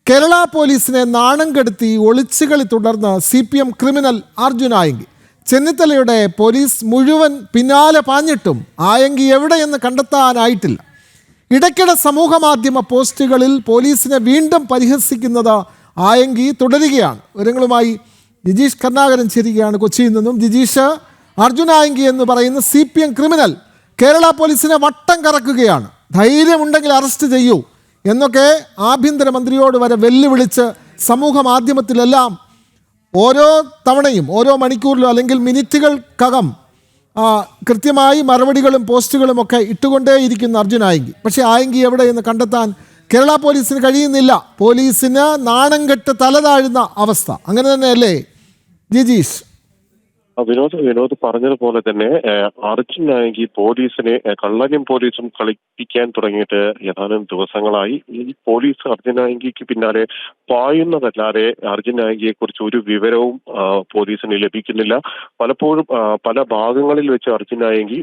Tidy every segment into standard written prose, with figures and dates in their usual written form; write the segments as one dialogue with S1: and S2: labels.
S1: കേരള പോലീസിനെ നാണം കെടുത്തി ഒളിച്ചുകളി തുടർന്ന് CPM ക്രിമിനൽ അർജുൻ ആയങ്കി. ചെന്നിത്തലയുടെ പോലീസ് മുഴുവൻ പിന്നാലെ പാഞ്ഞിട്ടും ആയങ്കി എവിടെയെന്ന് കണ്ടെത്താനായിട്ടില്ല. ഇടയ്ക്കിടെ സമൂഹ മാധ്യമ പോസ്റ്റുകളിൽ പോലീസിനെ വീണ്ടും പരിഹസിക്കുന്നത് ആയങ്കി തുടരുകയാണ്. വിവരങ്ങളുമായി ജിജീഷ് കരുണാകരൻ ചേരുകയാണ് കൊച്ചിയിൽ നിന്നും. ജിജീഷ്, അർജുൻ ആയങ്കി എന്ന് പറയുന്ന CPM ക്രിമിനൽ കേരള പോലീസിനെ വട്ടം കറക്കുകയാണ്. ധൈര്യമുണ്ടെങ്കിൽ അറസ്റ്റ് ചെയ്യൂ എന്നൊക്കെ ആഭ്യന്തരമന്ത്രിയോട് വരെ വെല്ലുവിളിച്ച് സമൂഹ മാധ്യമത്തിലെല്ലാം ഓരോ തവണയും ഓരോ മണിക്കൂറിലും അല്ലെങ്കിൽ മിനിറ്റുകൾക്കകം കൃത്യമായി മറുപടികളും പോസ്റ്റുകളും ഒക്കെ ഇട്ടുകൊണ്ടേയിരിക്കുന്ന അർജുൻ ആയങ്കി. പക്ഷേ ആയങ്കി എവിടെയെന്ന് കണ്ടെത്താൻ കേരള പോലീസിന് കഴിയുന്നില്ല. പോലീസിന് നാണം കെട്ട് തലതാഴുന്ന അവസ്ഥ. അങ്ങനെ തന്നെയല്ലേ ജിജീഷ്?
S2: വിനോദ് പറഞ്ഞതുപോലെ തന്നെ അർജുൻ ആയങ്കി പോലീസിനെ കള്ളനും പോലീസും കളിപ്പിക്കാൻ തുടങ്ങിയിട്ട് ഏതാനും ദിവസങ്ങളായി. ഈ പോലീസ് അർജുൻ ആയങ്കിക്ക് പിന്നാലെ പായുന്നതല്ലാതെ അർജുൻ ആയങ്കിയെ കുറിച്ച് ഒരു വിവരവും പോലീസിന് ലഭിക്കുന്നില്ല. പലപ്പോഴും പല ഭാഗങ്ങളിൽ വെച്ച് അർജുൻ ആയങ്കി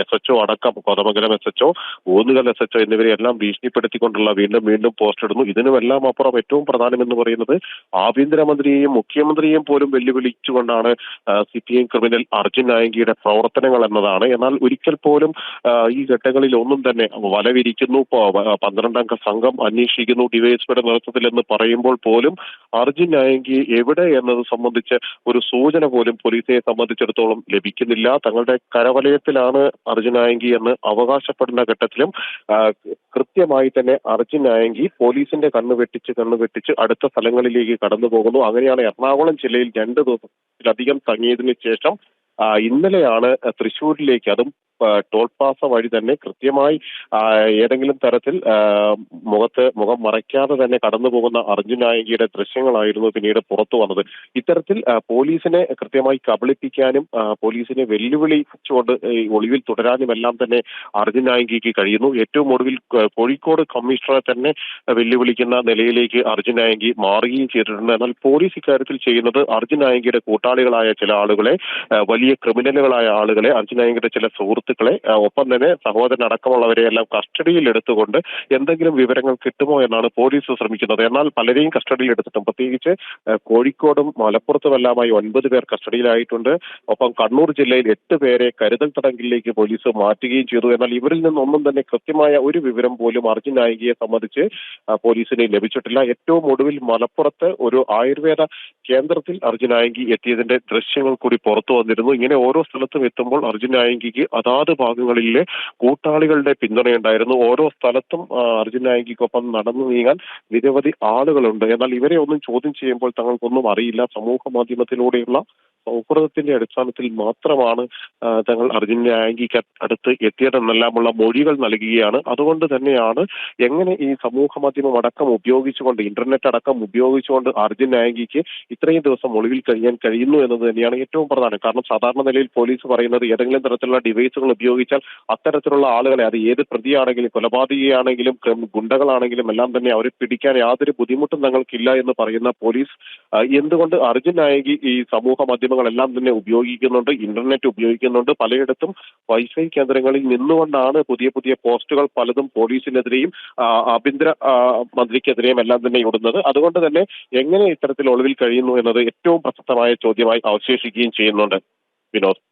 S2: SHO അടക്കം കോതമംഗലം SHO, ഊന്നുകൽ SHO എന്നിവരെയെല്ലാം ഭീഷണിപ്പെടുത്തിക്കൊണ്ടുള്ള വീണ്ടും പോസ്റ്റ് ഇടുന്നു. ഇതിനുമെല്ലാം അപ്പുറം ഏറ്റവും പ്രധാനമെന്ന് പറയുന്നത് ആഭ്യന്തരമന്ത്രിയെയും മുഖ്യമന്ത്രിയെയും പോലും വെല്ലുവിളിച്ചുകൊണ്ടാണ് CPM ക്രിമിനൽ അർജുൻ ആയങ്കിയുടെ പ്രവർത്തനങ്ങൾ എന്നതാണ്. എന്നാൽ ഒരിക്കൽ പോലും ഈ ഘട്ടങ്ങളിൽ ഒന്നും തന്നെ വലവിരിക്കുന്നു, 12-അംഗ സംഘം അന്വേഷിക്കുന്നു ഡിവൈഎസ്പിയുടെ നേതൃത്വത്തിൽ എന്ന് പറയുമ്പോൾ പോലും അർജുൻ ആയങ്കി എവിടെ എന്നത് സംബന്ധിച്ച് ഒരു സൂചന പോലും പോലീസിനെ സംബന്ധിച്ചിടത്തോളം ലഭിക്കുന്നില്ല. തങ്ങളുടെ കരവലയത്തിലാണ് അർജുൻ ആയങ്കി എന്ന് അവകാശപ്പെടുന്ന ഘട്ടത്തിലും കൃത്യമായി തന്നെ അർജുൻ ആയങ്കി പോലീസിന്റെ കണ്ണു വെട്ടിച്ച് അടുത്ത സ്ഥലങ്ങളിലേക്ക് കടന്നു പോകുന്നു. അങ്ങനെയാണ് എറണാകുളം ജില്ലയിൽ 2 ദിവസത്തിലധികം തങ്ങിയതിനു ശേഷം ഇന്നലെയാണ് തൃശ്ശൂരിലേക്ക്, അതും ടോൾ പ്ലാസ വഴി തന്നെ കൃത്യമായി ഏതെങ്കിലും തരത്തിൽ മുഖം മറയ്ക്കാതെ തന്നെ കടന്നു പോകുന്ന അർജുൻ ആയങ്കിയുടെ ദൃശ്യങ്ങളായിരുന്നു പിന്നീട് പുറത്തു വന്നത്. ഇത്തരത്തിൽ പോലീസിനെ കൃത്യമായി കബളിപ്പിക്കാനും പോലീസിനെ വെല്ലുവിളിച്ചുകൊണ്ട് ഒളിവിൽ തുടരാനുമെല്ലാം തന്നെ അർജുൻ ആയങ്കിക്ക് കഴിയുന്നു. ഏറ്റവും ഒടുവിൽ കോഴിക്കോട് കമ്മീഷണറെ തന്നെ വെല്ലുവിളിക്കുന്ന നിലയിലേക്ക് അർജുൻ ആയങ്കി മാറുകയും ചെയ്തിട്ടുണ്ട്. എന്നാൽ പോലീസ് ഇക്കാര്യത്തിൽ ചെയ്യുന്നത് അർജുൻ ആയങ്കിയുടെ കൂട്ടാളികളായ ചില ആളുകളെ, വലിയ ക്രിമിനലുകളായ ആളുകളെ, അർജുൻ ആയങ്കിയുടെ ചില സുഹൃത്തുക്കളെ, ഒപ്പം തന്നെ സഹോദരൻ അടക്കമുള്ളവരെ എല്ലാം കസ്റ്റഡിയിൽ എടുത്തുകൊണ്ട് എന്തെങ്കിലും വിവരങ്ങൾ കിട്ടുമോ എന്നാണ് പോലീസ് ശ്രമിക്കുന്നത്. എന്നാൽ പലരെയും കസ്റ്റഡിയിൽ എടുത്തിട്ടും, പ്രത്യേകിച്ച് കോഴിക്കോടും മലപ്പുറത്തുമെല്ലാമായി 9 പേർ കസ്റ്റഡിയിലായിട്ടുണ്ട്. ഒപ്പം കണ്ണൂർ ജില്ലയിൽ 8 പേരെ കരുതൽ തടങ്കലിലേക്ക് പോലീസ് മാറ്റുകയും ചെയ്തു. എന്നാൽ ഇവരിൽ നിന്നൊന്നും തന്നെ കൃത്യമായ ഒരു വിവരം പോലും അർജുൻ ആയങ്കിയെ സംബന്ധിച്ച് പോലീസിന് ലഭിച്ചിട്ടില്ല. ഏറ്റവും ഒടുവിൽ മലപ്പുറത്ത് ഒരു ആയുർവേദ കേന്ദ്രത്തിൽ അർജുൻ ആയങ്കി എത്തിയതിന്റെ ദൃശ്യങ്ങൾ കൂടി പുറത്തു വന്നിരുന്നു. ഇങ്ങനെ ഓരോ സ്ഥലത്തും എത്തുമ്പോൾ അർജുൻ ആയങ്കിക്ക് അതാത് ഭാഗങ്ങളിലെ കൂട്ടാളികളുടെ പിന്തുണയുണ്ടായിരുന്നു. ഓരോ സ്ഥലത്തും അർജുൻ ആയങ്കിക്കൊപ്പം നടന്നു നീങ്ങാൻ നിരവധി ആളുകളുണ്ട്. എന്നാൽ ഇവരെ ഒന്നും ചോദ്യം ചെയ്യുമ്പോൾ തങ്ങൾക്കൊന്നും അറിയില്ല. സമൂഹ മാധ്യമത്തിലൂടെയുള്ള സൗഹൃദത്തിന്റെ അടിസ്ഥാനത്തിൽ മാത്രമാണ് തങ്ങൾ അർജുൻ ആയങ്കിക്ക് അടുത്ത് എത്തിയതെന്നെല്ലാമുള്ള മൊഴികൾ നൽകുകയാണ്. അതുകൊണ്ട് തന്നെയാണ് എങ്ങനെ ഈ സമൂഹ മാധ്യമം അടക്കം ഉപയോഗിച്ചുകൊണ്ട്, ഇന്റർനെറ്റ് അടക്കം ഉപയോഗിച്ചുകൊണ്ട് അർജുൻ ആയങ്കിക്ക് ഇത്രയും ദിവസം ഒളിവിൽ കഴിയാൻ കഴിയുന്നു എന്നത് തന്നെയാണ് ഏറ്റവും പ്രധാനം. കാരണം സാധാരണ നിലയിൽ പോലീസ് പറയുന്നത് ഏതെങ്കിലും തരത്തിലുള്ള ഡിവൈസുകൾ ഉപയോഗിച്ചാൽ അത്തരത്തിലുള്ള ആളുകളെ, അത് ഏത് പ്രതിയാണെങ്കിലും കൊലപാതകയാണെങ്കിലും ഗുണ്ടകളാണെങ്കിലും എല്ലാം തന്നെ അവരെ പിടിക്കാൻ യാതൊരു ബുദ്ധിമുട്ടും തങ്ങൾക്കില്ല എന്ന് പറയുന്ന പോലീസ് എന്തുകൊണ്ട് അർജുൻ ആയങ്കി ഈ സമൂഹ മാധ്യമങ്ങളെല്ലാം തന്നെ ഉപയോഗിക്കുന്നുണ്ട്, ഇന്റർനെറ്റ് ഉപയോഗിക്കുന്നുണ്ട്, പലയിടത്തും വൈഫൈ കേന്ദ്രങ്ങളിൽ നിന്നുകൊണ്ടാണ് പുതിയ പോസ്റ്റുകൾ പലതും പോലീസിനെതിരെയും ആഭ്യന്തര മന്ത്രിക്കെതിരെയും എല്ലാം തന്നെ ഇടുന്നത്. അതുകൊണ്ട് തന്നെ എങ്ങനെ ഇത്തരത്തിൽ ഒളിവിൽ കഴിയുന്നു എന്നത് ഏറ്റവും പ്രസക്തമായ ചോദ്യമായി അവശേഷിക്കുകയും ചെയ്യുന്നുണ്ട്. വിനോദ്.